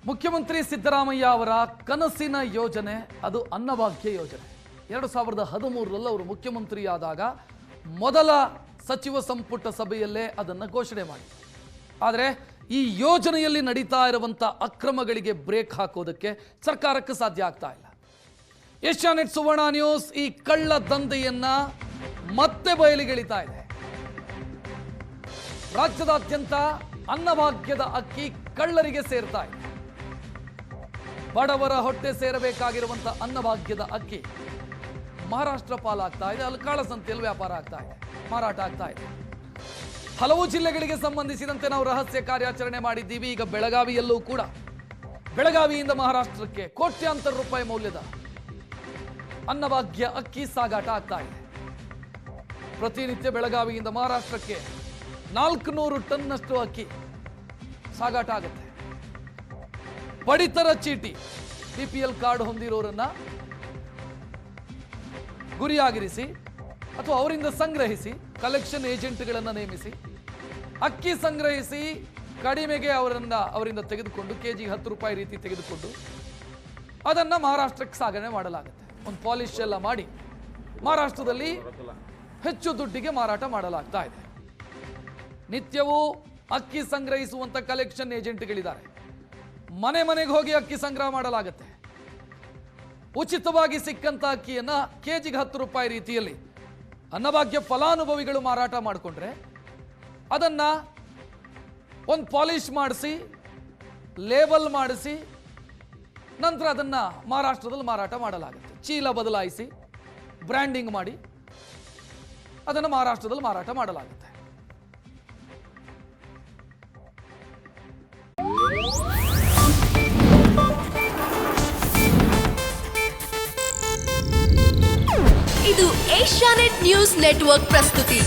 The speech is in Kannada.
ಮುಖ್ಯಮಂತ್ರಿ ಸಿದ್ದರಾಮಯ್ಯ ಅವರ ಕನಸಿನ ಯೋಜನೆ ಅದು ಅನ್ನಭಾಗ್ಯ ಯೋಜನೆ. 2013ರಲ್ಲಿ ಅವರು ಮುಖ್ಯಮಂತ್ರಿಯಾದಾಗ ಮೊದಲ ಸಚಿವ ಸಂಪುಟ ಸಭೆಯಲ್ಲೇ ಅದನ್ನು ಘೋಷಣೆ ಮಾಡಿದರು. ಆದರೆ ಈ ಯೋಜನೆಯಲ್ಲಿ ನಡೀತಾ ಇರುವಂಥ ಅಕ್ರಮಗಳಿಗೆ ಬ್ರೇಕ್ ಹಾಕೋದಕ್ಕೆ ಸರ್ಕಾರಕ್ಕೆ ಸಾಧ್ಯ ಆಗ್ತಾ ಇಲ್ಲ. ಏಷ್ಯಾನೆಟ್ ಸುವರ್ಣ ನ್ಯೂಸ್ ಈ ಕಳ್ಳ ದಂಧೆಯನ್ನ ಮತ್ತೆ ಬಯಲಿಗೆಳಿತಾ ಇದೆ. ರಾಜ್ಯದಾದ್ಯಂತ ಅನ್ನಭಾಗ್ಯದ ಅಕ್ಕಿ ಕಳ್ಳರಿಗೆ ಸೇರ್ತಾ ಇದೆ. ಬಡವರ ಹೊಟ್ಟೆ ಸೇರಬೇಕಾಗಿರುವಂಥ ಅನ್ನಭಾಗ್ಯದ ಅಕ್ಕಿ ಮಹಾರಾಷ್ಟ್ರ ಪಾಲಾಗ್ತಾ ಇದೆ. ಅಲ್ಲಿ ಕಾಳಸಂತೆಯಲ್ಲಿ ವ್ಯಾಪಾರ ಆಗ್ತಾ ಇದೆ, ಮಾರಾಟ ಆಗ್ತಾ ಇದೆ. ಹಲವು ಜಿಲ್ಲೆಗಳಿಗೆ ಸಂಬಂಧಿಸಿದಂತೆ ನಾವು ರಹಸ್ಯ ಕಾರ್ಯಾಚರಣೆ ಮಾಡಿದ್ದೀವಿ. ಈಗ ಬೆಳಗಾವಿಯಲ್ಲೂ ಕೂಡ ಬೆಳಗಾವಿಯಿಂದ ಮಹಾರಾಷ್ಟ್ರಕ್ಕೆ ಕೋಟ್ಯಾಂತರ ರೂಪಾಯಿ ಮೌಲ್ಯದ ಅನ್ನಭಾಗ್ಯ ಅಕ್ಕಿ ಸಾಗಾಟ ಆಗ್ತಾ ಇದೆ. ಪ್ರತಿನಿತ್ಯ ಬೆಳಗಾವಿಯಿಂದ ಮಹಾರಾಷ್ಟ್ರಕ್ಕೆ 400 ಟನ್ನಷ್ಟು ಅಕ್ಕಿ ಸಾಗಾಟ ಆಗುತ್ತೆ. ಪಡಿತರ ಚೀಟಿ BPL ಕಾರ್ಡ್ ಹೊಂದಿರೋರನ್ನ ಗುರಿಯಾಗಿರಿಸಿ ಅಥವಾ ಅವರಿಂದ ಸಂಗ್ರಹಿಸಿ ಕಲೆಕ್ಷನ್ ಏಜೆಂಟ್ಗಳನ್ನು ನೇಮಿಸಿ ಅಕ್ಕಿ ಸಂಗ್ರಹಿಸಿ ಕಡಿಮೆಗೆ ಅವರಿಂದ ತೆಗೆದುಕೊಂಡು ಕೆಜಿಗೆ 10 ರೂಪಾಯಿ ರೀತಿ ತೆಗೆದುಕೊಂಡು ಅದನ್ನು ಮಹಾರಾಷ್ಟ್ರಕ್ಕೆ ಸಾಗಣೆ ಮಾಡಲಾಗುತ್ತೆ. ಒಂದು ಪಾಲಿಶ್ ಎಲ್ಲ ಮಾಡಿ ಮಹಾರಾಷ್ಟ್ರದಲ್ಲಿ ಹೆಚ್ಚು ದುಡ್ಡಿಗೆ ಮಾರಾಟ ಮಾಡಲಾಗ್ತಾ ಇದೆ. ನಿತ್ಯವೂ ಅಕ್ಕಿ ಸಂಗ್ರಹಿಸುವಂಥ ಕಲೆಕ್ಷನ್ ಏಜೆಂಟ್ಗಳಿದ್ದಾರೆ. ಮನೆ ಮನೆಗೆ ಹೋಗಿ ಅಕ್ಕಿ ಸಂಗ್ರಹ ಮಾಡಲಾಗುತ್ತೆ. ಉಚಿತವಾಗಿ ಸಿಕ್ಕಂಥ ಅಕ್ಕಿಯನ್ನು ಕೆಜಿಗೆ 10 ರೂಪಾಯಿ ರೀತಿಯಲ್ಲಿ ಅನ್ನಭಾಗ್ಯ ಫಲಾನುಭವಿಗಳು ಮಾರಾಟ ಮಾಡಿಕೊಂಡ್ರೆ ಅದನ್ನು ಒಂದು ಪಾಲಿಶ್ ಮಾಡಿಸಿ ಲೇಬಲ್ ಮಾಡಿಸಿ ನಂತರ ಅದನ್ನು ಮಹಾರಾಷ್ಟ್ರದಲ್ಲಿ ಮಾರಾಟ ಮಾಡಲಾಗುತ್ತೆ. ಚೀಲ ಬದಲಾಯಿಸಿ ಬ್ರ್ಯಾಂಡಿಂಗ್ ಮಾಡಿ ಅದನ್ನು ಮಹಾರಾಷ್ಟ್ರದಲ್ಲಿ ಮಾರಾಟ ಮಾಡಲಾಗುತ್ತೆ. ಇದು ಏಷ್ಯಾನೆಟ್ ನ್ಯೂಸ್ ನೆಟ್ವರ್ಕ್ ಪ್ರಸ್ತುತಿ.